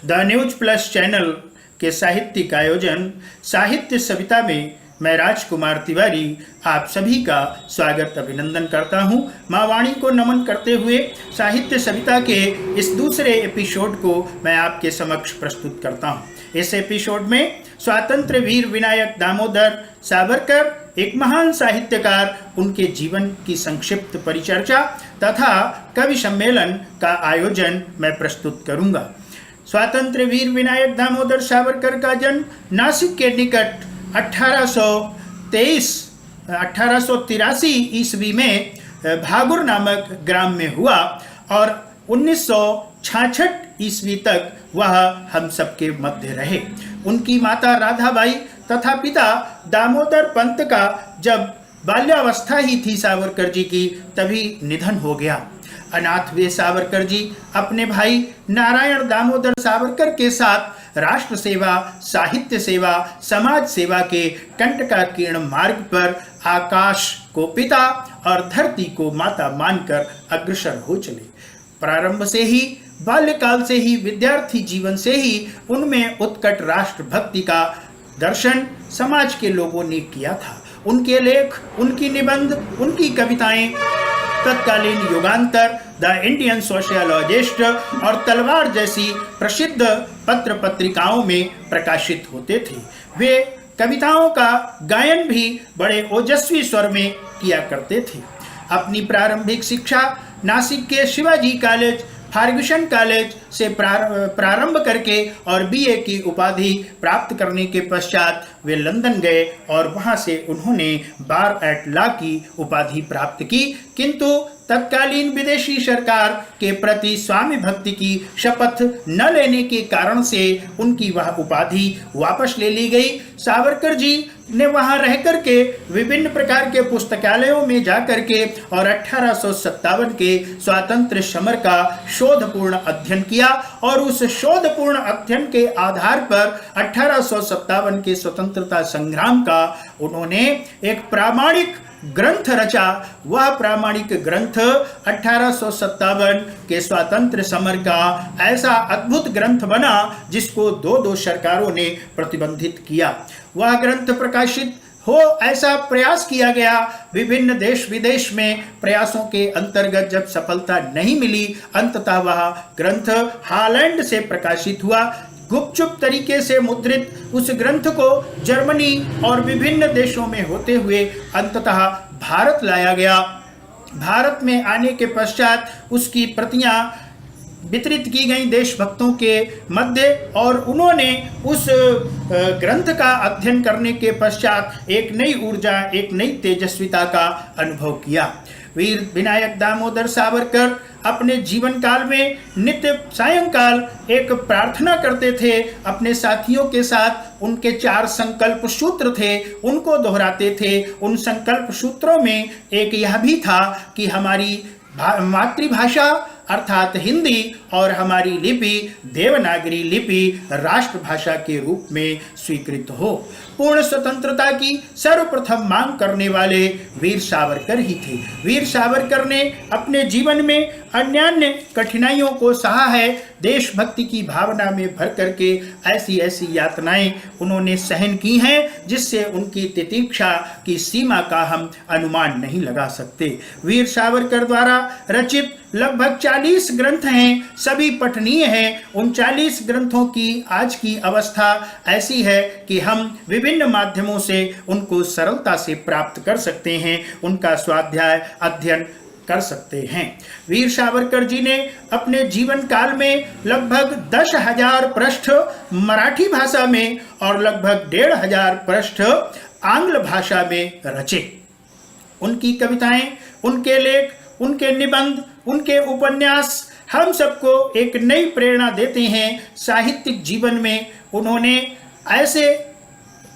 The news plus channel के साहित्यिक आयोजन साहित्य सविता में मैं राजकुमार तिवारी आप सभी का स्वागत अभिनंदन करता हूं। माँ वाणी को नमन करते हुए साहित्य सविता के इस दूसरे एपिसोड को मैं आपके समक्ष प्रस्तुत करता हूं। इस एपिसोड में स्वातंत्र्य वीर विनायक दामोदर सावरकर, एक महान साहित्यकार, उनके जीवन की संक्षिप्त परिचर्चा तथा कवि सम्मेलन का आयोजन मैं प्रस्तुत करूंगा। स्वातंत्र्य वीर विनायक दामोदर सावरकर का जन्म नासिक के निकट 1883 ईस्वी में भागुर नामक ग्राम में हुआ और 1966 ईस्वी तक वह हम सबके मध्य रहे। उनकी माता राधाबाई तथा पिता दामोदर पंत का जब बाल्यावस्था ही थी सावरकर जी की, तभी निधन हो गया। अनाथ वे सावरकर जी अपने भाई नारायण दामोदर सावरकर के साथ राष्ट्र सेवा, साहित्य सेवा, समाज सेवा के कंटकाकीर्ण मार्ग पर आकाश को पिता और धरती को माता मानकर अग्रसर हो चले। प्रारंभ से ही, बाल्यकाल से ही, विद्यार्थी जीवन से ही उनमें उत्कट राष्ट्रभक्ति का दर्शन समाज के लोगों ने किया था। उनके लेख, उनकी निबंध, उनकी कविताएं तत्कालीन युगांतर, द इंडियन सोशियोलॉजिस्ट और तलवार जैसी प्रसिद्ध पत्र पत्रिकाओं में प्रकाशित होते थे। वे कविताओं का गायन भी बड़े ओजस्वी स्वर में किया करते थे। अपनी प्रारंभिक शिक्षा नासिक के शिवाजी कॉलेज, फर्ग्यूसन कॉलेज से प्रारंभ करके और बीए की उपाधि प्राप्त करने के पश्चात वे लंदन गए और वहां से उन्होंने बार एट लॉ की उपाधि प्राप्त की, किंतु तत्कालीन विदेशी सरकार के प्रति स्वामी भक्ति की शपथ न लेने के कारण से उनकी वह उपाधि वापस ले ली गई। सावरकर जी ने वहां रह करके विभिन्न प्रकार के पुस्तकालयों में जाकर के और 1857 के स्वातंत्र्य समर का शोधपूर्ण अध्ययन किया और उस शोधपूर्ण अध्ययन के आधार पर 1857 के स्वतंत्रता संग्राम का उन्होंने एक प्रामाणिक ग्रंथ रचा। वह प्रामाणिक ग्रंथ 1857 के स्वातंत्र्य समर का ऐसा अद्भुत ग्रंथ बना जिसको दो सरकारों ने प्रतिबंधित किया। वह ग्रंथ प्रकाशित हो ऐसा प्रयास किया गया। विभिन्न देश विदेश में प्रयासों के अंतर्गत जब सफलता नहीं मिली, अंततः वह ग्रंथ हॉलैंड से प्रकाशित हुआ। गुपचुप तरीके से मुद्रित उस ग्रंथ को जर्मनी और विभिन्न देशों में होते हुए अंततः भारत लाया गया। भारत में आने के पश्चात उसकी प्रतियां वितरित की गई देशभक्तों के मध्य और उन्होंने उस ग्रंथ का अध्ययन करने के पश्चात एक नई ऊर्जा, एक नई तेजस्विता का अनुभव किया। वीर विनायक दामोदर सावरकर अपने जीवन काल में नित्य सायंकाल एक प्रार्थना करते थे। अपने साथियों के साथ उनके 4 संकल्प सूत्र थे, उनको दोहराते थे। उन संकल्प सूत्रों में एक यह भी था कि हमारी मातृभाषा अर्थात हिंदी और हमारी लिपि देवनागरी लिपि राष्ट्रभाषा के रूप में स्वीकृत हो। पूर्ण स्वतंत्रता की सर्वप्रथम मांग करने वाले वीर सावरकर ही थे। वीर सावरकर ने अपने जीवन में अन्यान्य कठिनाइयों को सहा है। देशभक्ति की भावना में भर करके ऐसी ऐसी यातनाएं उन्होंने सहन की हैं जिससे उनकी तितिक्षा की सीमा का हम अनुमान नहीं लगा सकते। वीर सावरकर द्वारा रचित लगभग 40 ग्रंथ हैं, सभी पठनीय हैं। उन 40 ग्रंथों की आज की अवस्था ऐसी है कि हम विभिन्न माध्यमों से उनको सरलता से प्राप्त कर सकते हैं, उनका स्वाध्याय अध्ययन कर सकते हैं। वीर सावरकर जी ने अपने जीवन काल में लगभग 10,000 पृष्ठ मराठी भाषा में और लगभग 1,500 पृष्ठ आंग्ल भाषा में रचे। उनकी कविताएं, उनके लेख, उनके निबंध, उनके उपन्यास हम सबको एक नई प्रेरणा देते हैं। साहित्यिक जीवन में उन्होंने ऐसे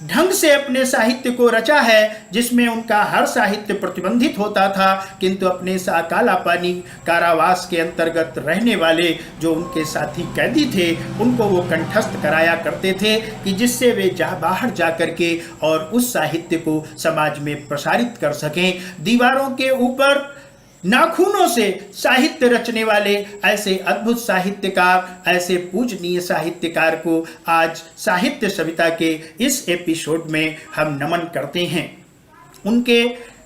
ढंग से अपने साहित्य को रचा है जिसमें उनका हर साहित्य प्रतिबंधित होता था, किंतु अपने कालापानी कारावास के अंतर्गत रहने वाले जो उनके साथी कैदी थे उनको वो कंठस्थ कराया करते थे कि जिससे वे बाहर जा करके और उस साहित्य को समाज में प्रसारित कर सकें। दीवारों के ऊपर नाखूनों से साहित्य रचने वाले ऐसे अद्भुत साहित्यकार, ऐसे पूजनीय साहित्यकार को आज साहित्य सविता के इस एपिसोड में हम नमन करते हैं। उनके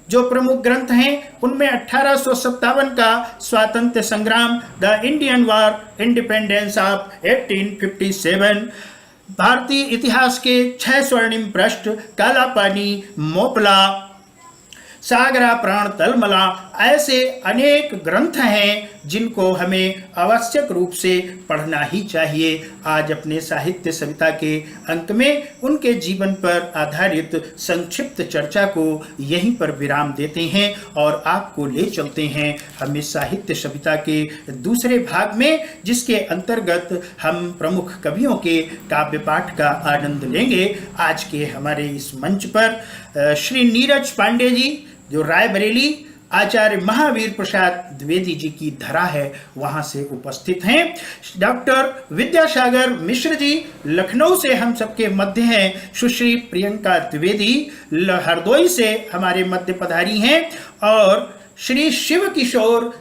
जो प्रमुख ग्रंथ हैं उनमें 1857 का स्वातंत्र्य संग्राम, the Indian war, independence of 1857, भारतीय इतिहास के 6 स्वर्णिम पृष्ठ, काला पानी, मोपला, सागरा प्राण तलमला, ऐसे अनेक ग्रंथ हैं जिनको हमें आवश्यक रूप से पढ़ना ही चाहिए। आज अपने साहित्य सविता के अंत में उनके जीवन पर आधारित संक्षिप्त चर्चा को यहीं पर विराम देते हैं और आपको ले चलते हैं हम इस साहित्य सविता के दूसरे भाग में, जिसके अंतर्गत हम प्रमुख कवियों के काव्य पाठ का आनंद लेंगे। आज के हमारे इस मंच पर श्री नीरज पांडे जी, जो रायबरेली आचार्य महावीर प्रसाद द्विवेदी जी की धरा है, वहां से उपस्थित हैं। डॉक्टर विद्यासागर मिश्र जी लखनऊ से हम सबके मध्य हैं। सुश्री प्रियंका द्विवेदी हरदोई से हमारे मध्य पधारी हैं और श्री शिव किशोर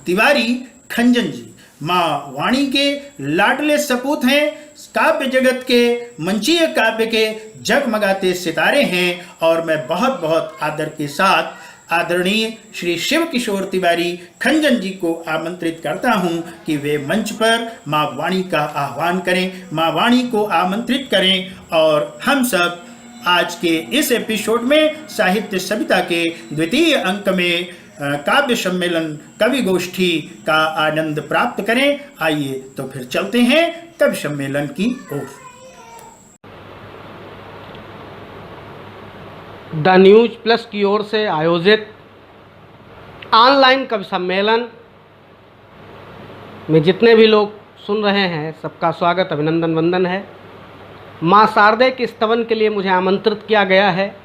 तिवारी खंजन जी माँ वाणी के लाडले सपूत हैं, काव्य जगत के मंचीय काव्य के जगमगाते सितारे हैं और मैं बहुत बहुत आदर के साथ आदरणीय श्री शिव किशोर तिवारी खंजन जी को आमंत्रित करता हूं कि वे मंच पर माँ वाणी का आह्वान करें, माँ वाणी को आमंत्रित करें और हम सब आज के इस एपिसोड में साहित्य सविता के द्वितीय अंक में काव्य सम्मेलन कवि गोष्ठी का आनंद प्राप्त करें। आइए तो फिर चलते हैं कवि सम्मेलन की ओर। द न्यूज प्लस की ओर से आयोजित ऑनलाइन कवि सम्मेलन में जितने भी लोग सुन रहे हैं सबका स्वागत, अभिनंदन, वंदन है। माँ शारदे के स्तवन के लिए मुझे आमंत्रित किया गया है।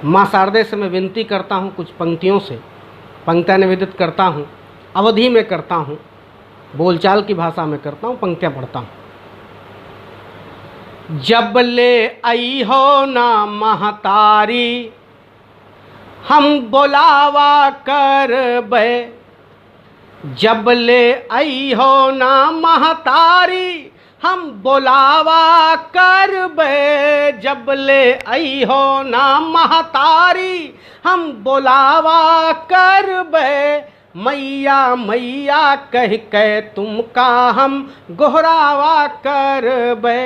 माँ शारदे से मैं विनती करता हूँ, कुछ पंक्तियों से पंक्तियाँ निवेदित करता हूँ, अवधि में करता हूँ, बोलचाल की भाषा में करता हूँ, पंक्तियाँ पढ़ता हूँ। जब ले आई हो ना महतारी हम बुलावा कर बे, जब ले आई हो ना महतारी हम बुलावा कर बे, जब ले आई हो ना महतारी हम बुलावा कर बे, मैया मैया कह के तुमका हम गोहरावा कर बे,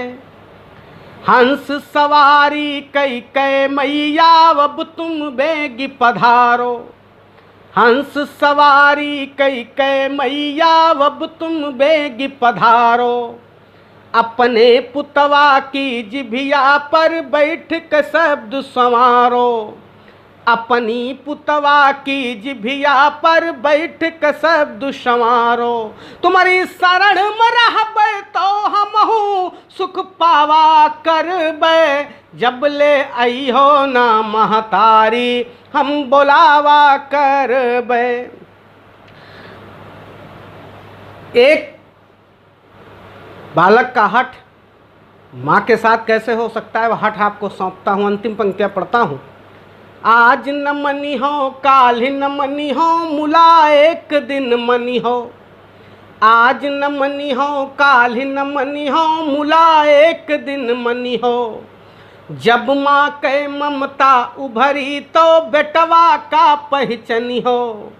हंस सवारी कई कै मैया अब तुम बेगी पधारो, हंस सवारी कई कै मैया अब तुम बेगी पधारो, अपने पुतवा की जिभिया पर बैठ के शब्द संवारो, अपनी पुतवा की जिभिया पर बैठ के शब्द संवारो, तुम्हारी शरण में रहबे तो हमहू सुख पावा करबे, जब ले आई हो ना महतारी हम बुलावा करबे। एक बालक का हठ माँ के साथ कैसे हो सकता है, वह हठ आपको सौंपता हूँ। अंतिम पंक्तियाँ पढ़ता हूँ। आज न मनी हो काल न मनी हो मुला एक दिन मनी हो, आज न मनी हो काल न मनी हो मुला एक दिन मनी हो, जब माँ के ममता उभरी तो बेटवा का पहचनी हो,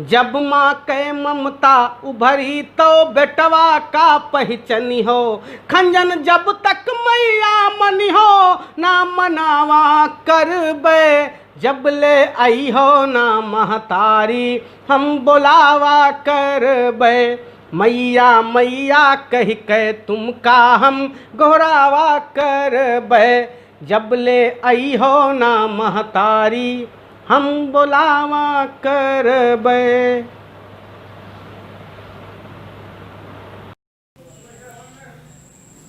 जब माँ के ममता उभरी तो बेटवा का पहचनी हो, खंजन जब तक मैया मनी हो ना मनावा करबे, जब ले आई हो ना महतारी हम बुलावा करबे, मैया मैया कह के तुमका हम गोहरावा करबे, जब ले आई हो ना महतारी हम बुलावा करबे।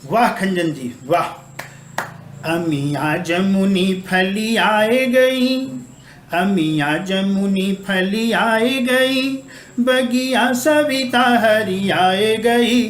वाह खंजन जी वाह। अमिया जमुनी फली आए गई, अमिया जमुनी फली आए गई, बगिया सविता हरी आए गई,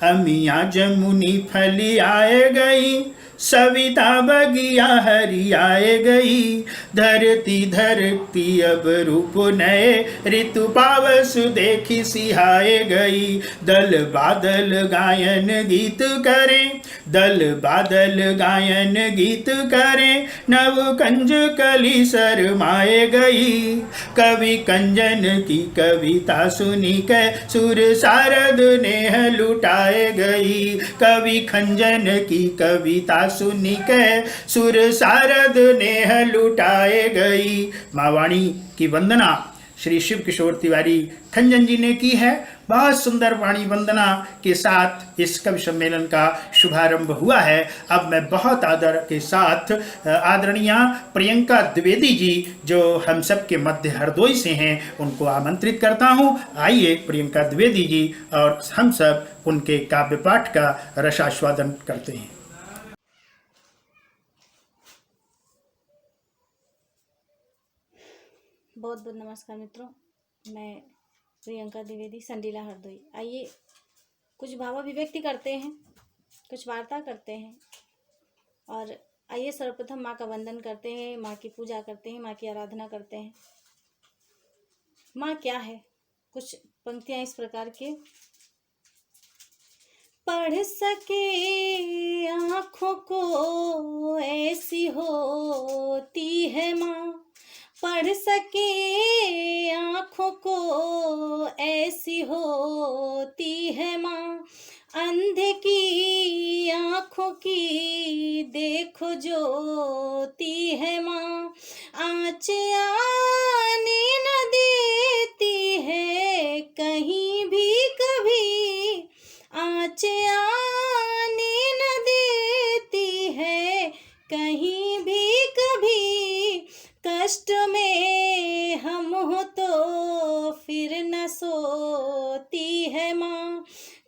अमिया जमुनी फली आए गई, सविता बगिया हरियाए गई, धरती धरती अब रूप नए, ऋतु पावस देखी सिहाए गई। दल बादल गायन गीत करें, दल बादल गायन गीत करें, नव कंज कली शरमाए गई। कवि कंजन की कविता सुनी के सुर शारद नेह लुटाए गई। कवि खंजन की कविता सुनी के सुर शारद नेह लुटाए गई। माँ वाणी की वंदना श्री शिव किशोर तिवारी खंजन जी ने की है। बहुत सुंदर वाणी वंदना के साथ इस कवि सम्मेलन का शुभारंभ हुआ है। अब मैं बहुत आदर के साथ आदरणीय प्रियंका द्विवेदी जी जो हम सब के मध्य हरदोई से हैं उनको आमंत्रित करता हूं। आइए प्रियंका द्विवेदी जी और हम सब उनके काव्य पाठ का रसास्वादन करते हैं। बहुत बहुत नमस्कार मित्रों, मैं प्रियंका द्विवेदी संडीला हरदोई। आइए कुछ भावाभिव्यक्ति करते हैं, कुछ वार्ता करते हैं और आइए सर्वप्रथम माँ का वंदन करते हैं, माँ की पूजा करते हैं, माँ की आराधना करते हैं। माँ क्या है, कुछ पंक्तियाँ इस प्रकार के। पढ़ सके आँखों को ऐसी होती है माँ, पढ़ सके आँखों को ऐसी होती है माँ। अंधे की आँखों की देखो ज्योति है माँ। आँच आने न देती है कहीं भी कभी, आँच आने न देती है कहीं भी कभी। कष्ट में हम हो तो फिर न सोती है माँ,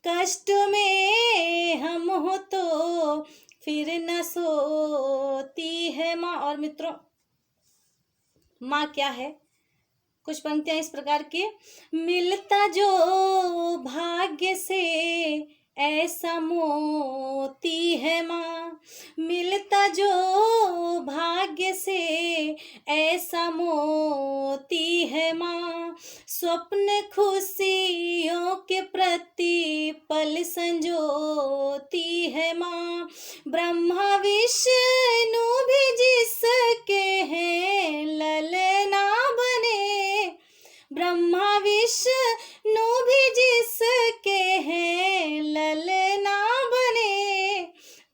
कष्ट में हम हो तो फिर न सोती है माँ। और मित्रों माँ क्या है, कुछ पंक्तियां इस प्रकार के। मिलता जो भाग्य से ऐसा मोती है माँ, मिलता जो भाग्य से ऐसा मोती है माँ। स्वप्न खुशियों के प्रति पल संजोती है माँ। ब्रह्मा विष्णु भी जिसके हैं ललना बने, ब्रह्मा विष्णु भी जिसके हैं ललना बने।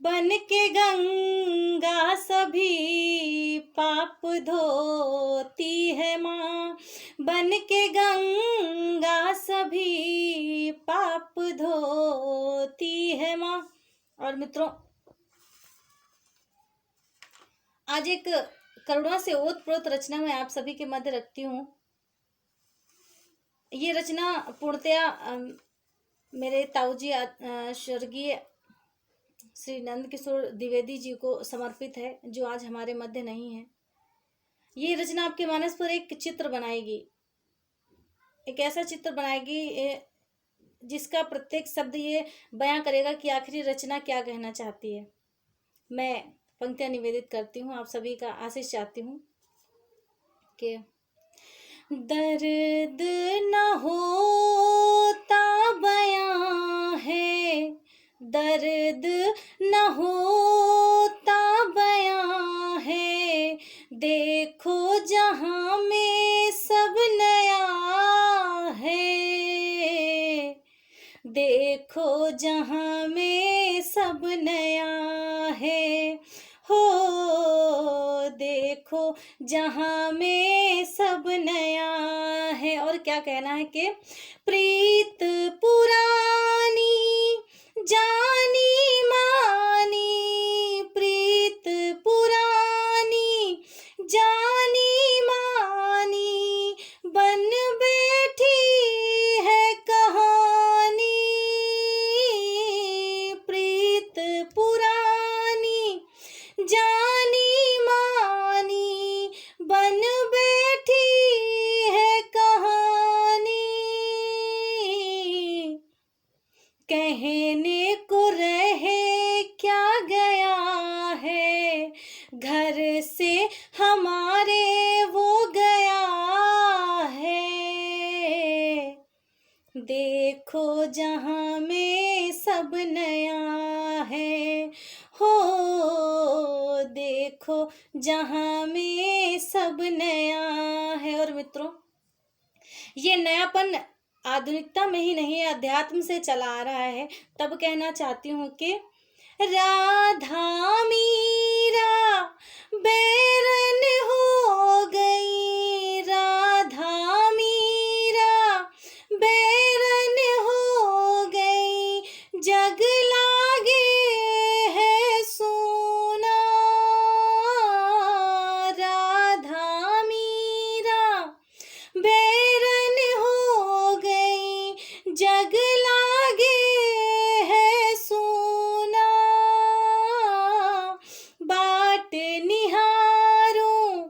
बन के गंगा सभी पाप धोती है माँ, बन के गंगा सभी पाप धोती है माँ। और मित्रों आज एक करुणा से ओतप्रोत रचना मैं आप सभी के मध्य रखती हूँ। ये रचना पूर्णतया मेरे ताऊजी स्वर्गीय श्री नंद किशोर द्विवेदी जी को समर्पित है जो आज हमारे मध्य नहीं है। ये रचना आपके मानस पर एक चित्र बनाएगी, एक ऐसा चित्र बनाएगी जिसका प्रत्येक शब्द ये बयां करेगा कि आखिरी रचना क्या कहना चाहती है। मैं पंक्तियां निवेदित करती हूँ, आप सभी का आशीष चाहती हूँ कि दर्द न होता बयां है, दर्द न होता बयां है। देखो जहां में सब नया है, देखो जहां में सब नया है। हो देखो जहां में सब नया है। और क्या कहना है कि प्रीत पुरानी जानी मानी, प्रीत पुरानी जानी मानी, बन बैठी है कहानी। प्रीत पुरानी जानी मानी, बन बैठी है कहानी। कहने को रहे क्या गया घर से हमारे वो गया है। देखो जहाँ में सब नया है, हो देखो जहाँ में सब नया है। और मित्रों, ये नयापन आधुनिकता में ही नहीं, अध्यात्म से चला आ रहा है। तब कहना चाहती हूँ कि राधा मीरा बैरन हो गई, राधा मीरा बैरन हो गई, जग लागे है सोना। राधा मीरा बैरन हो गई, जग लागे है सोना। बाट निहारूं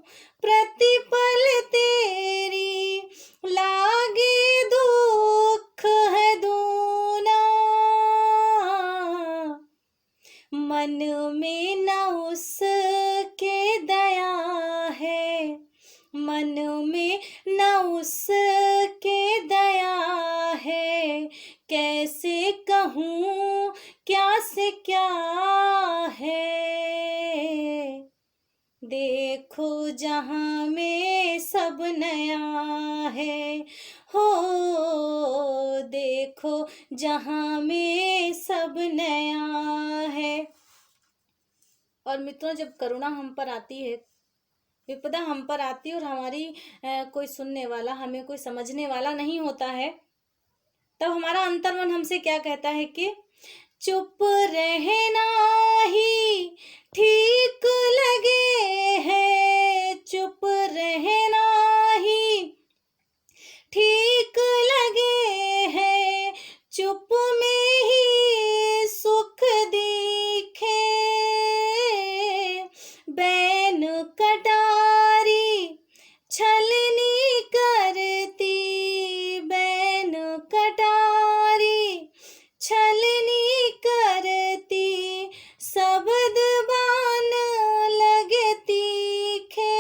प्रतिपल तेरी, लागे दुख है दूना। मन में न उसके दया है, मन में न उसके दया है। कैसे कहूँ क्या से क्या है। देखो जहाँ में सब नया है, हो देखो जहाँ में सब नया है। और मित्रों, जब करुणा हम पर आती है, विपदा हम पर आती है और हमारी कोई सुनने वाला, हमें कोई समझने वाला नहीं होता है, तब हमारा अंतर्मन हमसे क्या कहता है कि चुप रहना ही ठीक लगे है, चुप रहना ही ठीक लगे है, चुप में ही सुख दिखे। बैन कटारी छलनी करती, बैन कटारी छलनी करती, शब्द बान लगती खे।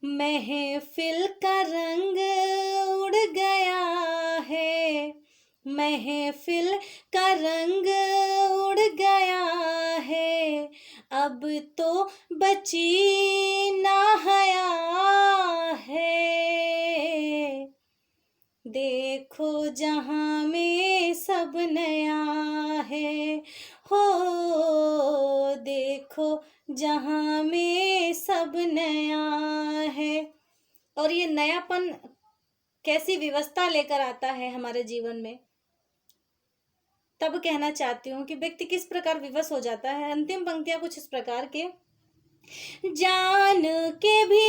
महफिल का रंग उड़ गया है, महफिल का रंग उड़ गया है, अब तो बची ना हया है। देखो जहाँ में सब नया है, हो देखो जहाँ में सब नया है। और ये नयापन कैसी व्यवस्था लेकर आता है हमारे जीवन में, तब कहना चाहती हूँ कि व्यक्ति किस प्रकार विवश हो जाता है। अंतिम पंक्तियां कुछ इस प्रकार के, जान के भी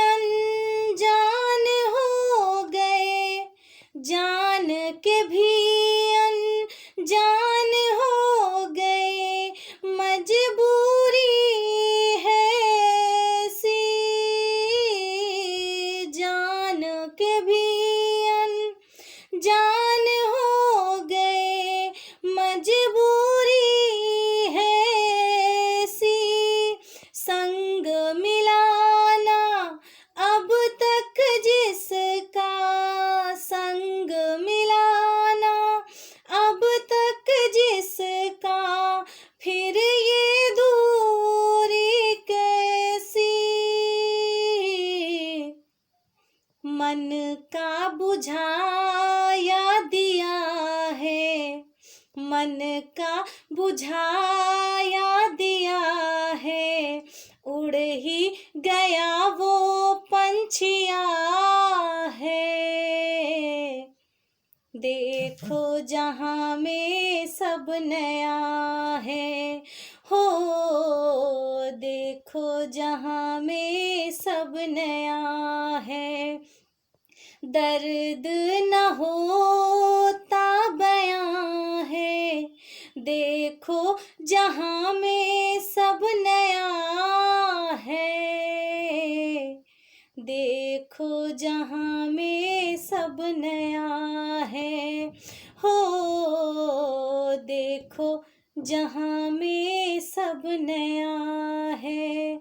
अनजान हो गए, जान के भी अनजान हो गए, मजबूरी है ऐसी। जान के भी अनजान हो गए, मजबूरी है ऐसी। संग मिलाना अब तक जिसका, संग मिलाना अब तक जिसका, फिर ये दूरी कैसी। मन का बुझाया दिया है, मन का बुझाया दिया है, उड़ ही गया वो पंछिया है। देखो जहाँ में सब नया है, हो देखो जहाँ में सब नया है। दर्द न होता बयां है, देखो जहाँ में सब नया है। देखो जहाँ में सब नया है, हो देखो जहाँ में नया है,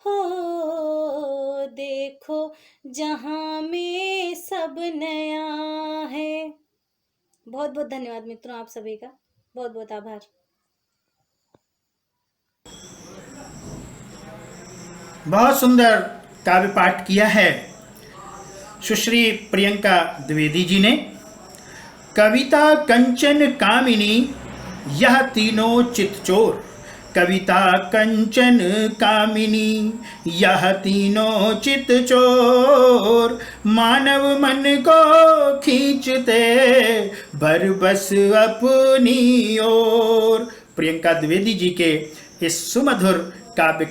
हो देखो जहाँ में सब नया है। बहुत बहुत धन्यवाद मित्रों, आप सभी का बहुत बहुत आभार। बहुत सुंदर काव्य पाठ किया है सुश्री प्रियंका द्विवेदी जी ने। कविता कंचन कामिनी यह तीनों चितचोर, कविता कंचन कामिनी यह तीनों चितचोर, मानव मन को खींचते भर बस अपनी ओर। प्रियंका द्विवेदी जी के इस सुमधुर काव्य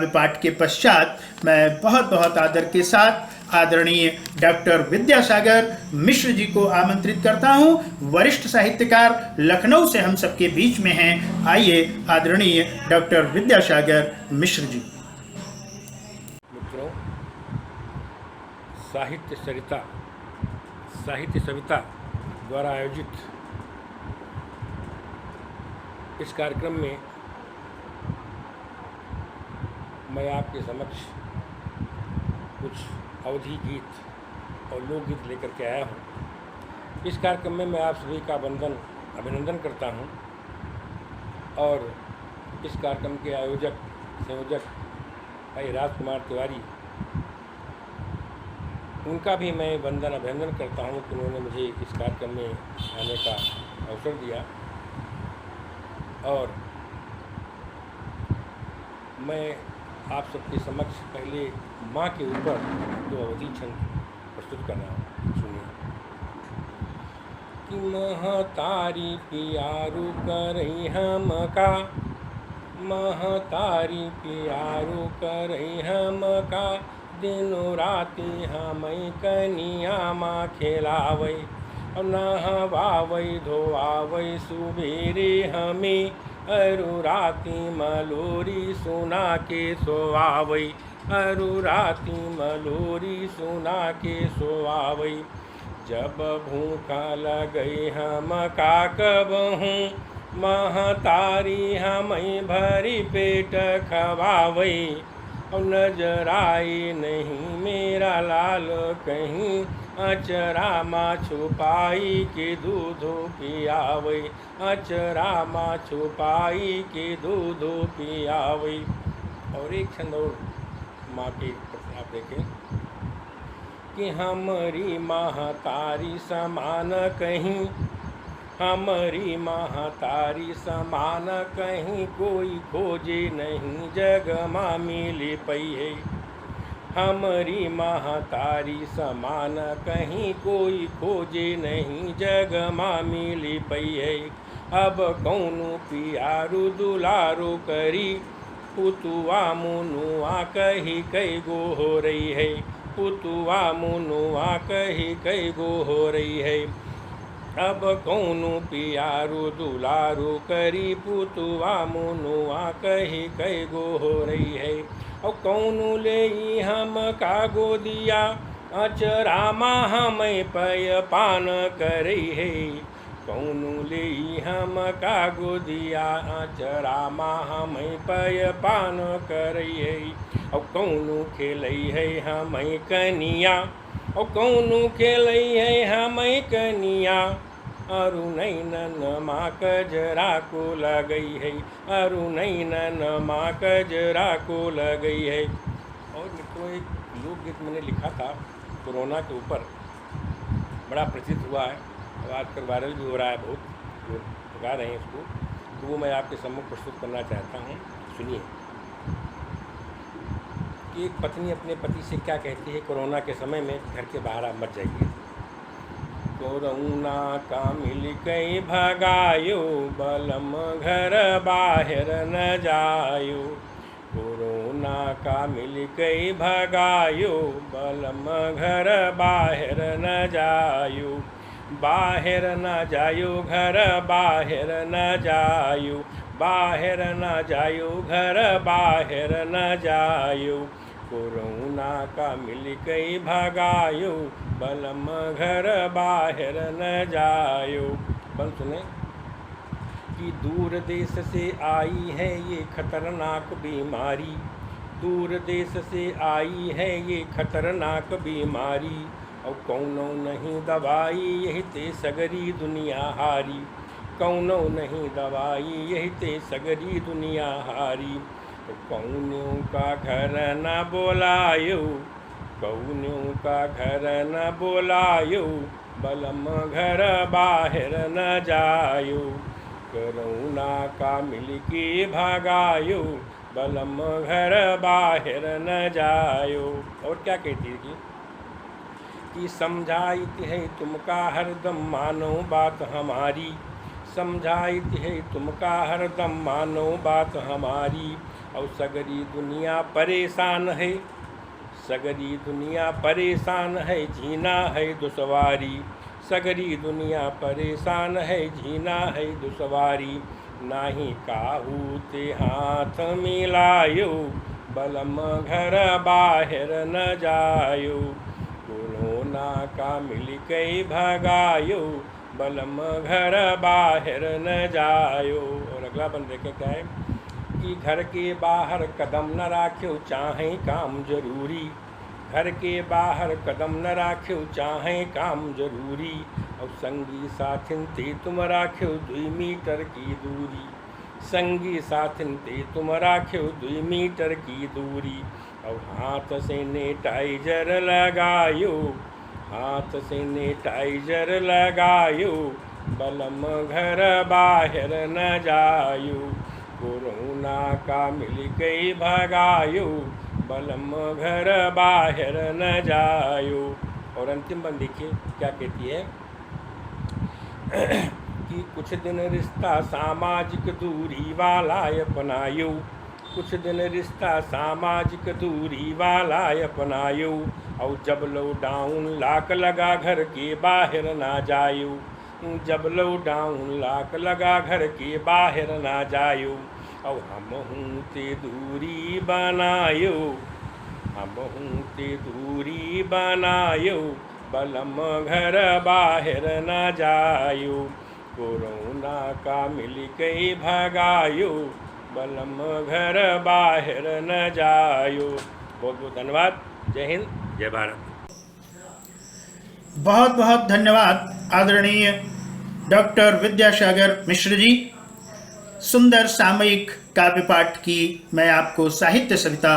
पाठ के पश्चात मैं बहुत बहुत आदर के साथ आदरणीय डॉक्टर विद्यासागर मिश्र जी को आमंत्रित करता हूं। वरिष्ठ साहित्यकार लखनऊ से हम सबके बीच में हैं। आइए आदरणीय डॉक्टर विद्यासागर मिश्र जी। मित्रों, साहित्य सविता द्वारा आयोजित इस कार्यक्रम में मैं आपके समक्ष कुछ अवधी गीत और लोकगीत लेकर के आया हूँ। इस कार्यक्रम में मैं आप सभी का अभिनंदन करता हूँ और इस कार्यक्रम के संयोजक भाई राजकुमार तिवारी, उनका भी मैं अभिनंदन करता हूँ कि उन्होंने मुझे इस कार्यक्रम में आने का अवसर दिया। और मैं आप सबके समक्ष पहले माँ के ऊपर दो अवधि छंद प्रस्तुत कर रहा हूँ। सुनिए। कि महतारी पियारू करई हम का, महतारी पियारू करई हम का, दिनो राति हमें कनिया माँ खिलावई, नहवावई धोआवई सुबेरे हमें, अरु राति मलोरी सुना के सोआवई, अरु राति मलोरी सुना के सोआवई। जब भूखा लगई हम का कबहूँ, महतारी हमें भरी पेट खवावई, नजराई नहीं मेरा लाल कहीं, अचरा माँ छुपाई के दूध पियावई, अचरा माँ छुपाई के दूध पियावई। और एक छंद और माँ के आप देखें कि हमारी महतारी समान कहीं, हमारी महतारी समान कहीं, कोई खोजे नहीं जग माँ मिली पई है, हमारी महतारी समान कहीं, कोई खोजे नहीं जग माँ मिली पई है। अब कौनु पियारू दुलारो करी, पुतुआ मुनुआ कही कई गो हो रही है, पुतुआ मुनुआ कही कई गो हो रही है। अब कौनु पियारू दुलारू करी, पुतुआ मुनुआ कही कई गो हो रही है। और कौनु ले हम का गोदिया, अचरा माँ हमें पय पान करई है, कौनु ले हम का गोदिया, अचरा माँ हमें पय पान करई है। और कौनु खेलई है हमें कनिया, और कौनु खेलई है हमें कनिया, अरु नैनन माँ कजरा को लगई है, अरु नैनन माँ कजरा को लगई है। और मित्रों, एक लोकगीत मैंने लिखा था कोरोना के ऊपर, बड़ा प्रसिद्ध हुआ है और आजकल वायरल भी हो रहा है, बहुत लोग गा रहे हैं इसको, तो वो मैं आपके सम्मुख प्रस्तुत करना चाहता हूँ। सुनिए कि एक पत्नी अपने पति से क्या कहती है कोरोना के समय में, घर के बाहर आप मत जाइए। कोरोना का मिल कई भगायो, बलम घर बाहर न जायो, कोरोना का मिल कई भगायो, बलम घर बाहर न जायो, बाहर न जायो घर बाहर न जायो, बाहर न जायो घर बाहर न जायो, कोरोना का मिल कई भगायो, बलम घर बाहर न जायो। बल सुने। कि दूर देश से आई है ये खतरनाक बीमारी, दूर देश से आई है ये खतरनाक बीमारी, और कौनो नहीं दवाई यही ते सगरी दुनिया हारी, कौनो नहीं दवाई यही ते सगरी दुनिया हारी। कौनों का घर न बोलायो, कौनों का घर न बोलायो, बलम घर बाहर न जायो, करुणा का मिल के भगायो, बलम घर बाहर न जायो। और क्या कहती है कि समझाइत है तुमका हरदम मानो बात हमारी, समझाइत है तुमका हरदम मानो बात हमारी, और सगरी दुनिया परेशान है, सगरी दुनिया परेशान है, जीना है दुसवारी, सगरी दुनिया परेशान है, जीना है दुसवारी, नाही काहू ते हाथ मिलायो, बलम घर बाहर न जायो, कोरोना का मिल कई भगायो, बलम घर बाहर न जायो। और अगला बंद देखे क्या है कि घर के बाहर कदम न राख्यो चाहे काम जरूरी, घर के बाहर कदम न राख्यो चाहे काम जरूरी, और संगी साथिन ते तुम राख्यो 2 मीटर की दूरी, संगी साथिन ते तुम राख्यो 2 मीटर की दूरी, और हाथ से नेटाइजर लगायो, हाथ से नेटाइजर लगायो, बलम घर बाहर न जायो, कोरोना का मिल गई भगायो, बलम घर बाहर न जायो। और अंतिम बंद देखिए क्या कहती है कि कुछ दिन रिश्ता सामाजिक दूरी वाला अपनायो, कुछ दिन रिश्ता सामाजिक दूरी वाला अपनायो, और जब लॉकडाउन लाक लगा घर के बाहर ना जायो, जब लॉकडाउन लाक लगा घर के बाहर ना जायो, और हम हूँ ते दूरी बनायो, हम हूँ ते दूरी बनायो, बलम घर बाहर न जायो, कोरोना का मिल गई भगायो, बलम घर बाहर न जायो। बहुत बहुत धन्यवाद। जय हिंद, जय भारत। बहुत बहुत धन्यवाद आदरणीय डॉक्टर विद्यासागर मिश्र जी। सुंदर सामयिक काव्य पाठ की मैं आपको साहित्य सविता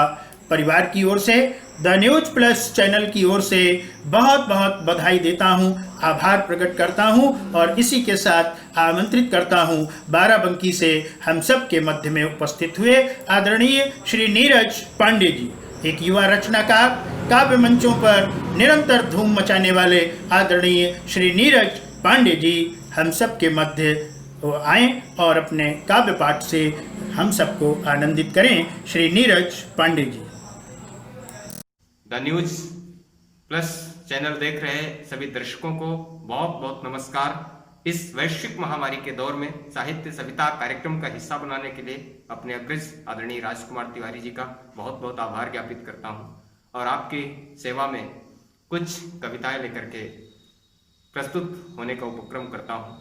परिवार की ओर से, द न्यूज प्लस चैनल की ओर से बहुत बहुत बधाई देता हूं, आभार प्रकट करता हूं, और इसी के साथ आमंत्रित करता हूं बाराबंकी से हम सब के मध्य में उपस्थित हुए आदरणीय श्री नीरज पांडे जी, एक युवा रचनाकार, काव्य मंचों पर निरंतर धूम मचाने वाले आदरणीय श्री नीरज पांडे जी हम सब के मध्य आएँ और अपने काव्य पाठ से हम सबको आनंदित करें। Shri Neeraj Pandey ji. The news plus channel देख रहे सभी दर्शकों को बहुत बहुत नमस्कार। इस वैश्विक महामारी के दौर में साहित्य सविता कार्यक्रम का हिस्सा बनाने के लिए अपने अग्रज आदरणीय राजकुमार तिवारी जी का बहुत बहुत आभार ज्ञापित करता हूं, और आपकी सेवा में कुछ कविताएं लेकर के प्रस्तुत होने का उपक्रम करता हूं।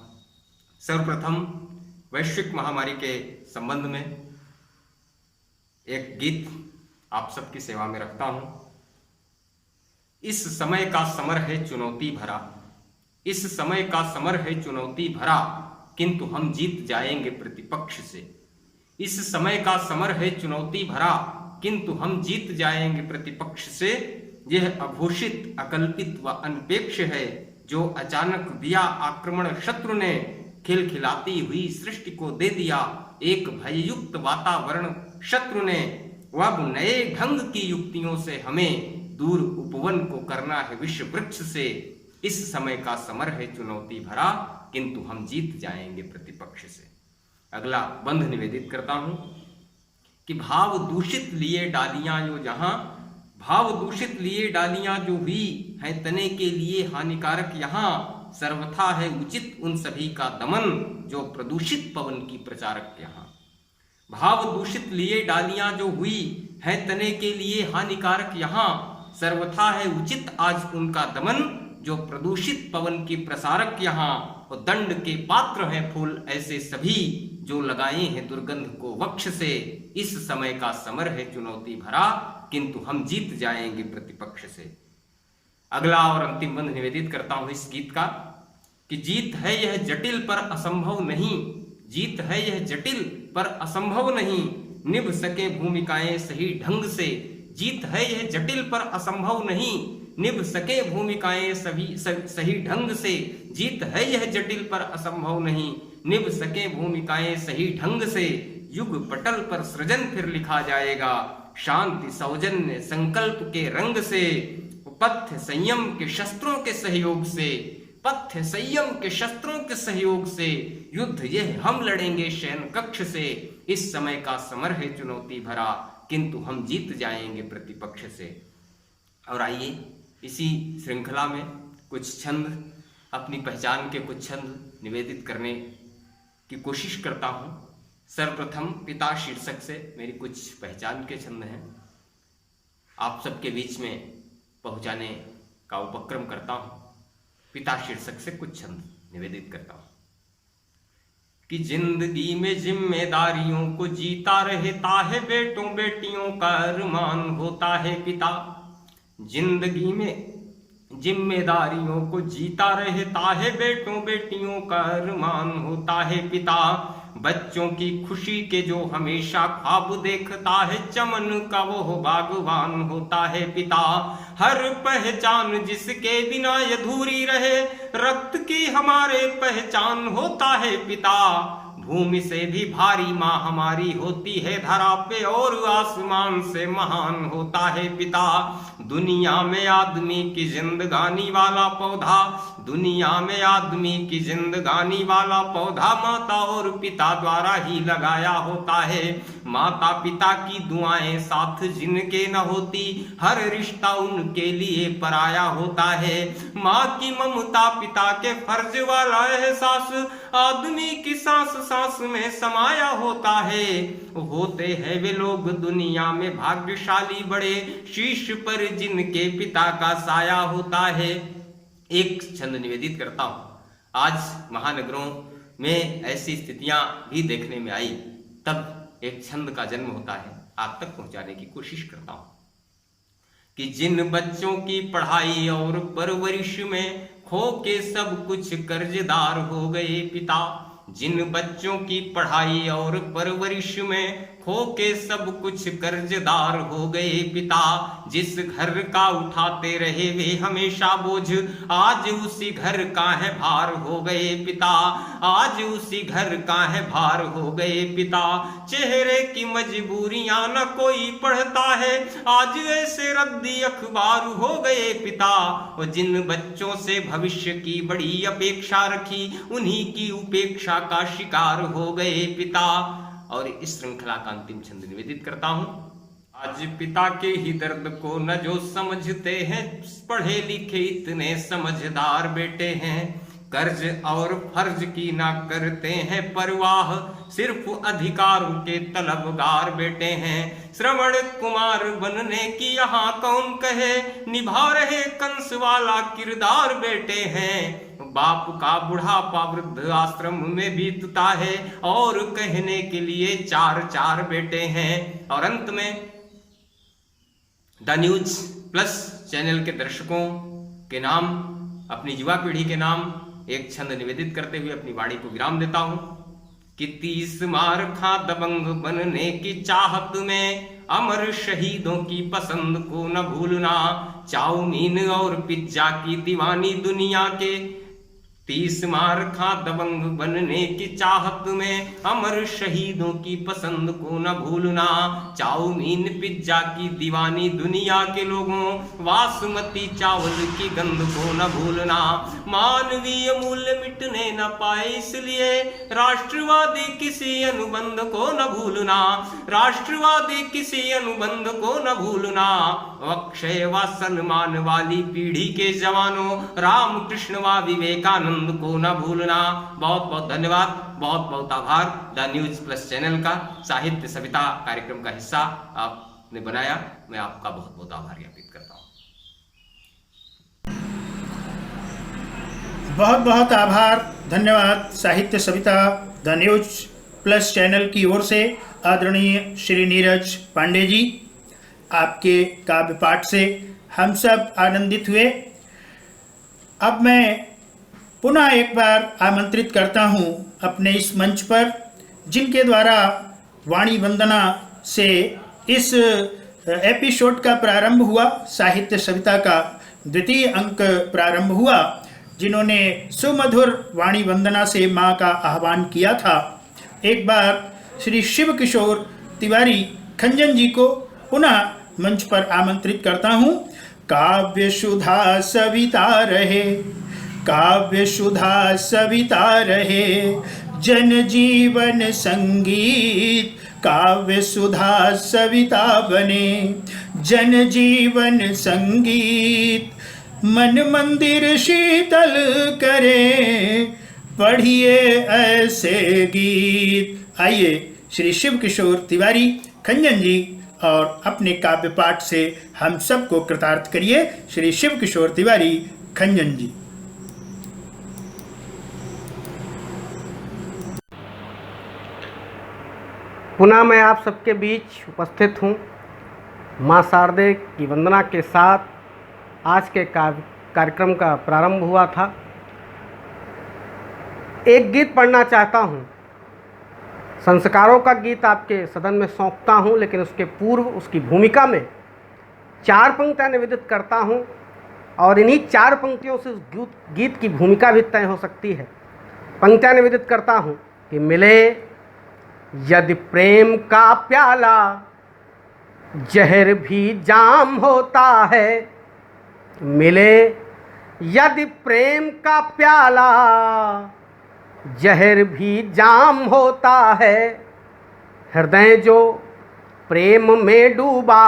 सर्वप्रथम वैश्विक महामारी के संबंध में एक गीत आप सबकी सेवा में रखता हूं। इस समय का समर है चुनौती भरा, इस समय का समर है चुनौती भरा, किंतु हम जीत जाएंगे प्रतिपक्ष से। इस समय का समर है चुनौती भरा, किंतु हम जीत जाएंगे प्रतिपक्ष से। यह अघोषित, अकल्पित व अनपेक्ष है, जो अचानक दिया आक्रमण शत्रु ने, खिलखिलाती हुई सृष्टि को दे दिया एक भययुक्त वातावरण शत्रु ने। अब नए ढंग की युक्तियों से हमें दूर उपवन को करना है विश्व वृक्ष से। इस समय का समर है चुनौती भरा, किंतु हम जीत जाएंगे प्रतिपक्ष से। अगला बंध निवेदित करता हूं कि भाव दूषित लिए डालियां जो जहां, भाव दूषित लिए डालियां जो हुई हैं तने के लिए हानिकारक यहां, सर्वथा है उचित उन सभी का दमन जो प्रदूषित पवन की प्रचारक यहां। भाव दूषित लिए डालियां जो हुई हैं तने के लिए हानिकारक यहां, सर्वथा है उचित आज उनका दमन जो प्रदूषित पवन की प्रसारक यहां। और दंड के पात्र हैं फूल ऐसे सभी जो लगाए हैं दुर्गंध को वक्ष से। इस समय का समर है चुनौती भरा, किंतु हम जीत जाएंगे प्रतिपक्ष से। अगला और अंतिम बंध निवेदित करता हूं इस गीत का कि जीत है यह जटिल पर असंभव नहीं, जीत है यह जटिल पर असंभव नहीं, निभ सके भूमिकाएं सही ढंग से। जीत है यह जटिल पर असंभव नहीं, निभ सके भूमिकाएं सही ढंग से। जीत है यह जटिल पर असंभव नहीं, निभ सके भूमिकाएं सही ढंग से। युग पटल पर सृजन फिर लिखा जाएगा, शांति सौजन्य संकल्प के रंग से। पथ्य संयम के शस्त्रों के सहयोग से, पथ्य संयम के शस्त्रों के सहयोग से युद्ध यह हम लड़ेंगे शयन कक्ष से। इस समय का समर है चुनौती भरा, किंतु हम जीत जाएंगे प्रतिपक्ष से। और आइए इसी श्रृंखला में कुछ छंद, अपनी पहचान के कुछ छंद निवेदित करने की कोशिश करता हूं। सर्वप्रथम पिता शीर्षक से मेरी कुछ पहचान के छंद हैं, आप सबके बीच में पहुंचाने का उपक्रम करता हूं। पिता शीर्षक से कुछ छंद निवेदित करता हूं कि जिंदगी में जिम्मेदारियों को जीता रहता है, बेटों बेटियों का अरमान होता है पिता। जिंदगी में जिम्मेदारियों को जीता रहता है, बेटों बेटियों का अरमान होता है पिता। बच्चों की खुशी के जो हमेशा ख्वाब देखता है, चमन का वो बागवान होता है पिता। हर पहचान जिसके बिना अधूरी रहे, रक्त की हमारे पहचान होता है पिता। भूमि से भी भारी माँ हमारी होती है धरा पे, और आसमान से महान होता है पिता। दुनिया में आदमी की जिंदगानी वाला पौधा, दुनिया में आदमी की जिंदगानी वाला पौधा माता और पिता द्वारा ही लगाया होता है। माता पिता की दुआएं साथ जिनके न होती, हर रिश्ता उनके लिए पराया होता है। माँ की ममता पिता के फर्ज वाला एहसास, आदमी की सांस सांस में समाया होता है। होते हैं वे लोग दुनिया में भाग्यशाली बड़े, शीश पर जिनके पिता का साया होता है। एक छंद निवेदित करता हूं। आज महानगरों में ऐसी स्थितियां भी देखने में आई, तब एक छंद का जन्म होता है, आप तक पहुंचाने की कोशिश करता हूं कि जिन बच्चों की पढ़ाई और परवरिश में खो के सब कुछ कर्जदार हो गए पिता। जिन बच्चों की पढ़ाई और परवरिश में खो के सब कुछ कर्जदार हो गए पिता। जिस घर का उठाते रहे वे हमेशा बोझ, आज उसी घर का है भार हो गए पिता। आज उसी घर का है भार हो गए पिता। चेहरे की मजबूरियां न कोई पढ़ता है, आज ऐसे रद्दी अखबार हो गए पिता। और जिन बच्चों से भविष्य की बड़ी अपेक्षा रखी, उन्हीं की उपेक्षा का शिकार हो गए पिता। और इस श्रृंखला का अंतिम छंद निवेदित करता हूं। आज पिता के ही दर्द को न जो समझते हैं, पढ़े लिखे इतने समझदार बेटे हैं। कर्ज और फर्ज की ना करते हैं परवाह, सिर्फ अधिकारों के तलबगार बेटे हैं। श्रवण कुमार बनने की यहाँ कौन कहे, निभा रहे कंस वाला किरदार बेटे हैं। बाप का बुढ़ापा वृद्ध आश्रम में बीतता है, और कहने के लिए चार चार बेटे हैं। और अंत में द न्यूज प्लस चैनल के दर्शकों के नाम, अपनी युवा पीढ़ी के नाम एक छंद निवेदित करते हुए अपनी वाणी को विराम देता हूं कि 30 मार खा दबंग बनने की चाहत में, अमर शहीदों की पसंद को न भूलना। चाउमीन और पिज्जा की दीवानी दुनिया के, 30 मार खा दबंग बनने की चाहत में, अमर शहीदों की पसंद को न भूलना। चाउमीन पिज्जा की दीवानी दुनिया के लोगों, बासमती चावल की गंध को न भूलना। मानवीय मूल्य मिटने न पाए, इसलिए राष्ट्रवादी किसी अनुबंध को न भूलना। राष्ट्रवादी किसी अनुबंध को न भूलना। अक्षय व सम्मान वाली पीढ़ी के जवानों, रामकृष्ण व विवेकानंद को न भूलना। बहुत बहुत धन्यवाद, बहुत बहुत आभार। द न्यूज प्लस चैनल का साहित्य सविता कार्यक्रम का हिस्सा आपने बनाया, मैं आपका बहुत बहुत आभार ज्ञापित करता हूं। बहुत बहुत आभार, धन्यवाद साहित्य Savita the news plus channel की ओर से आदरणीय श्री नीरज पांडे जी। आपके काव्य पाठ से हम सब आनंदित हुए। अब मैं पुनः एक बार आमंत्रित करता हूं अपने इस मंच पर, जिनके द्वारा वाणी वंदना से इस एपिसोड का प्रारंभ हुआ, साहित्य सविता का द्वितीय अंक प्रारंभ हुआ, जिन्होंने सुमधुर वाणी वंदना से माँ का आह्वान किया था। एक बार श्री शिव किशोर तिवारी खंजन जी को पुनः मंच पर आमंत्रित करता हूँ। काव्य सुधा सविता रहे, काव्य सुधा सविता रहे, जन जीवन संगीत काव्य सुधा सविता बने, जन जीवन संगीत मन मंदिर शीतल करे, पढ़िए ऐसे गीत। आइए श्री शिव किशोर तिवारी खंजन जी और अपने काव्य पाठ से हम सबको कृतार्थ करिए। श्री शिव किशोर तिवारी खंजन जी। पुनः मैं आप सबके बीच उपस्थित हूँ। माँ शारदे की वंदना के साथ आज के कार्यक्रम का प्रारंभ हुआ था। एक गीत पढ़ना चाहता हूँ, संस्कारों का गीत आपके सदन में सौंपता हूँ, लेकिन उसके पूर्व उसकी भूमिका में 4 पंक्तियाँ निवेदित करता हूँ और इन्हीं 4 पंक्तियों से उस गीत की भूमिका भी तय हो सकती है। पंक्तियाँ निवेदित करता हूँ कि मिले यदि प्रेम का प्याला जहर भी जाम होता है, मिले यदि प्रेम का प्याला जहर भी जाम होता है, हृदय जो प्रेम में डूबा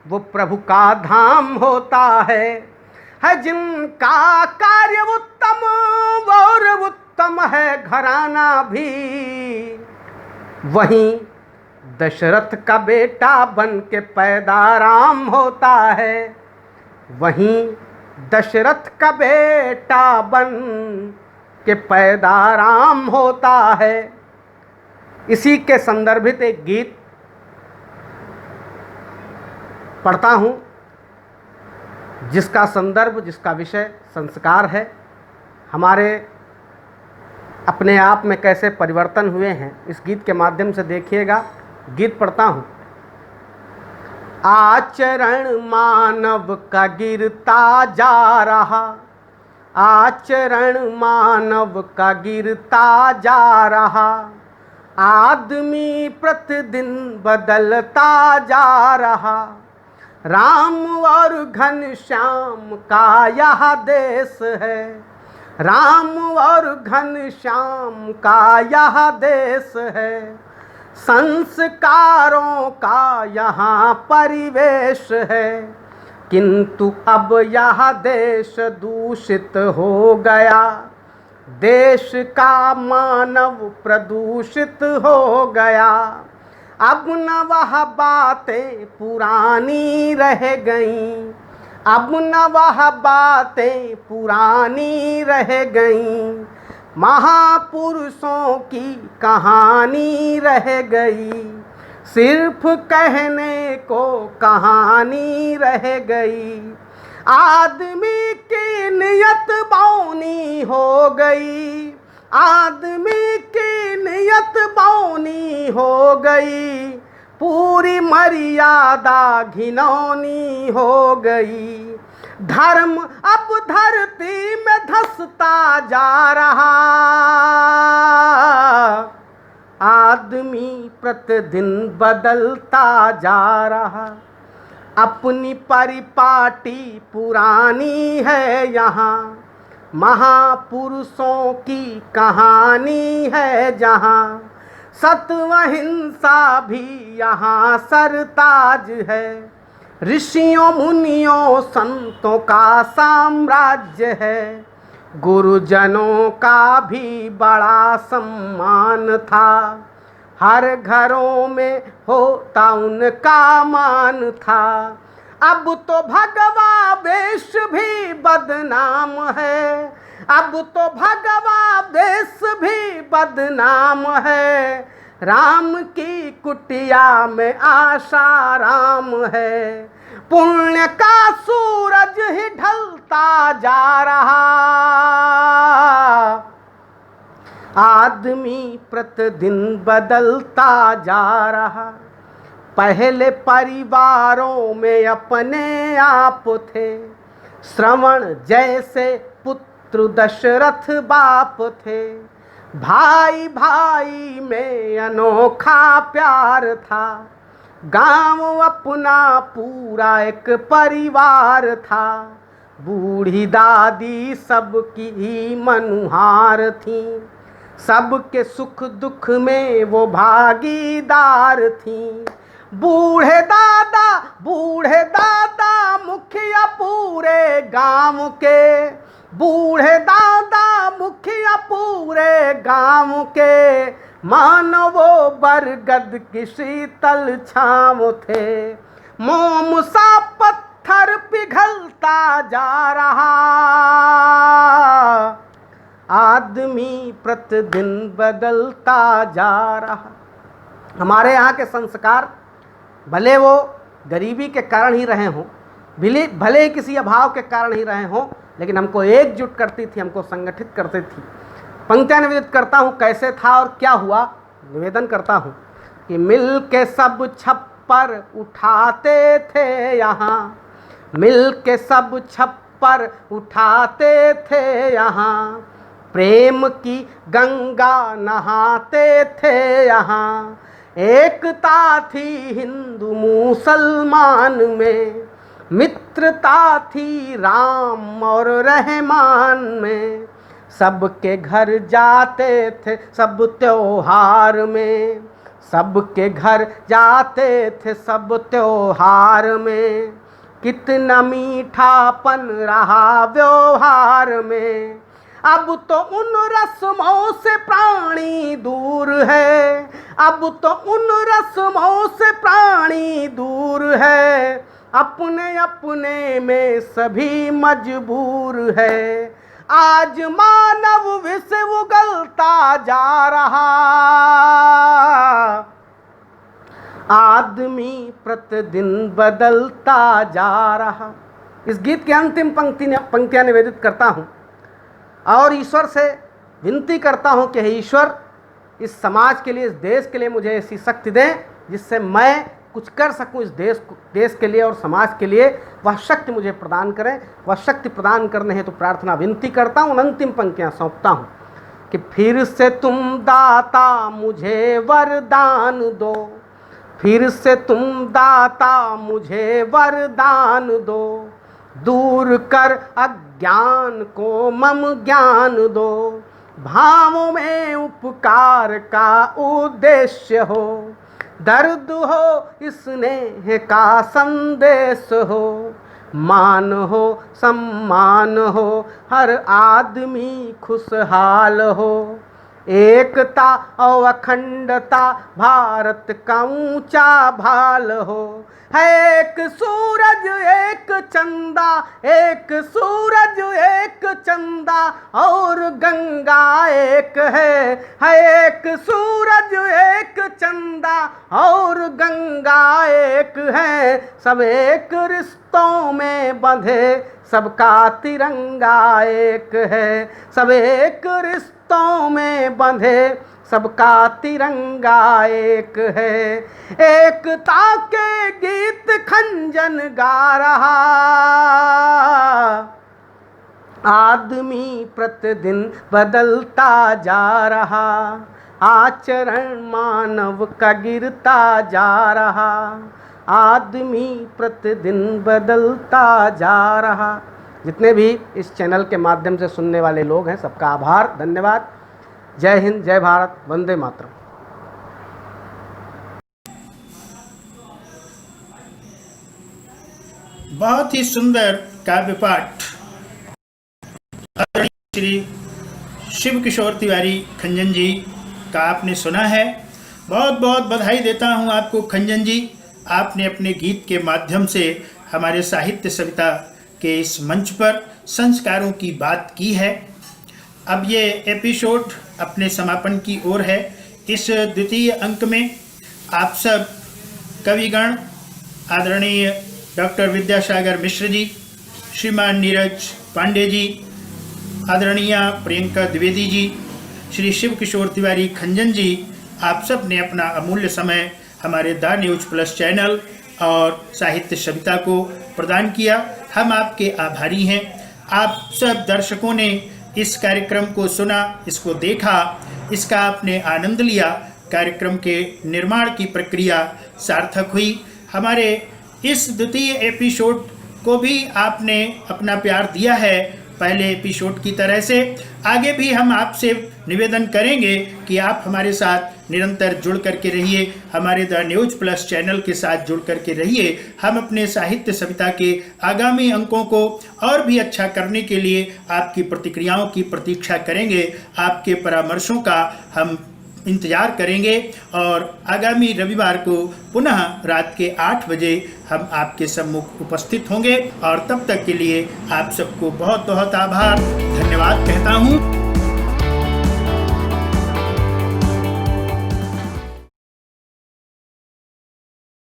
वो प्रभु का धाम होता है जिनका कार्य उत्तम और उत्तम है घराना भी, वहीं दशरथ का बेटा बन के पैदा राम होता है, वहीं दशरथ का बेटा बन के पैदा राम होता है। इसी के संदर्भित एक गीत पढ़ता हूँ, जिसका संदर्भ, जिसका विषय संस्कार है। हमारे अपने आप में कैसे परिवर्तन हुए हैं, इस गीत के माध्यम से देखिएगा। गीत पढ़ता हूँ। आचरण मानव का गिरता जा रहा, आचरण मानव का गिरता जा रहा, आदमी प्रतिदिन बदलता जा रहा, राम और घनश्याम का यह देश है, राम और घनश्याम का यह देश है, संस्कारों का यहाँ परिवेश है, किंतु अब यह देश दूषित हो गया, देश का मानव प्रदूषित हो गया, अब न वह बातें पुरानी रह गईं, अब न वह बातें पुरानी रह गईं, महापुरुषों की कहानी रह गई, सिर्फ कहने को कहानी रह गई, आदमी की नियत बौनी हो गई, आदमी की नियत बौनी हो गई, पूरी मर्यादा घिनौनी हो गई, धर्म अब धरती में धंसता जा रहा, आदमी प्रतिदिन बदलता जा रहा, अपनी परिपाटी पुरानी है यहाँ, महापुरुषों की कहानी है जहाँ, सत्व हिंसा भी यहाँ सरताज है, ऋषियों मुनियों संतों का साम्राज्य है, गुरुजनों का भी बड़ा सम्मान था, हर घरों में होता उनका मान था, अब तो भगवा वेश भी बदनाम है, अब तो भगवा देश भी बदनाम है, राम की कुटिया में आशाराम है। पुण्य का सूरज ही ढलता जा रहा, आदमी प्रतिदिन बदलता जा रहा। पहले परिवारों में अपने आप थे, श्रवण जैसे पुत्र दशरथ बाप थे। भाई भाई में अनोखा प्यार था, गांव अपना पूरा एक परिवार था। बूढ़ी दादी सबकी ही मनुहार थी, सबके सुख दुख में वो भागीदार थी। बूढ़े दादा मुखिया पूरे गांव के, बूढ़े दादा मुखिया पूरे गांव के। मानो वो बरगद की शीतल छाँव थे, मोम सा पत्थर पिघलता जा रहा, आदमी प्रतिदिन बदलता जा रहा। हमारे यहाँ के संस्कार भले वो गरीबी के कारण ही रहे हों, भले ही किसी अभाव के कारण ही रहे हों, लेकिन हमको एकजुट करती थी, हमको संगठित करती थी। पंक्तियाँ निवेदित करता हूँ, कैसे था और क्या हुआ निवेदन करता हूँ कि मिल के सब छप्पर उठाते थे यहाँ, मिल के सब छप्पर उठाते थे यहाँ। प्रेम की गंगा नहाते थे यहाँ, एकता थी हिंदू मुसलमान में, मित्रता थी राम और रहमान में। सबके घर जाते थे सब त्योहार में, सबके घर जाते थे सब त्योहार में। कितना मीठापन रहा व्यवहार में, अब तो उन रस्मों से प्राणी दूर है, अब तो उन रस्मों से प्राणी दूर है। अपने अपने में सभी मजबूर है, आज मानव विश्व उगलता जा रहा, आदमी प्रतिदिन बदलता जा रहा। इस गीत की अंतिम पंक्तियाँ निवेदित करता हूँ और ईश्वर से विनती करता हूँ कि हे ईश्वर, इस समाज के लिए, इस देश के लिए मुझे ऐसी शक्ति दें जिससे मैं कुछ कर सकूं इस देश के लिए और समाज के लिए। वह शक्ति मुझे प्रदान करें। वह शक्ति प्रदान करने हेतु तो प्रार्थना विनती करता हूँ। अंतिम पंक्तियाँ सौंपता हूँ कि फिर से तुम दाता मुझे वरदान दो, फिर से तुम दाता मुझे वरदान दो। दूर कर अज्ञान को मम ज्ञान दो, भावों में उपकार का उद्देश्य हो। दर्द हो स्नेह का संदेश हो, मान हो सम्मान हो, हर आदमी खुशहाल हो। एकता और अखंडता भारत का ऊंचा भाल हो। है एक सूरज एक चंदा, एक सूरज एक चंदा और गंगा एक है। एक सूरज एक चंदा और गंगा एक है। सब एक रिश्तों में बंधे, सबका तिरंगा एक है। सब एक रिश्तों में बंधे, सबका तिरंगा एक है। एकता के गीत खंजन गा रहा, आदमी प्रतिदिन बदलता जा रहा। आचरण मानव का गिरता जा रहा, आदमी प्रतिदिन बदलता जा रहा। जितने भी इस चैनल के माध्यम से सुनने वाले लोग हैं, सबका आभार, धन्यवाद। जय हिंद, जय भारत, वंदे मातरम। बहुत ही सुंदर काव्य पाठ श्री शिव किशोर तिवारी खंजन जी का आपने सुना है। बहुत बहुत बधाई देता हूं आपको खंजन जी। आपने अपने गीत के माध्यम से हमारे साहित्य सविता के इस मंच पर संस्कारों की बात की है। अब ये एपिसोड अपने समापन की ओर है। इस द्वितीय अंक में आप सब कविगण आदरणीय डॉक्टर विद्यासागर मिश्र जी, श्रीमान नीरज पांडे जी, आदरणीय प्रियंका द्विवेदी जी, श्री शिव किशोर तिवारी खंजन जी, आप सब ने अपना अमूल्य समय हमारे द न्यूज़ प्लस चैनल और साहित्य सविता को प्रदान किया। हम आपके आभारी हैं। आप सब दर्शकों ने इस कार्यक्रम को सुना, इसको देखा, इसका आपने आनंद लिया। कार्यक्रम के निर्माण की प्रक्रिया सार्थक हुई। हमारे इस द्वितीय एपिसोड को भी आपने अपना प्यार दिया है पहले एपिसोड की तरह से। आगे भी हम आपसे निवेदन करेंगे कि आप हमारे साथ निरंतर जुड़ करके रहिए, हमारे द न्यूज़ प्लस चैनल के साथ जुड़ करके रहिए। हम अपने साहित्य सविता के आगामी अंकों को और भी अच्छा करने के लिए आपकी प्रतिक्रियाओं की प्रतीक्षा करेंगे। आपके परामर्शों का हम इंतजार करेंगे और आगामी रविवार को पुनः रात के 8 बजे हम आपके सम्मुख उपस्थित होंगे। और तब तक के लिए आप सबको बहुत बहुत आभार, धन्यवाद कहता हूँ।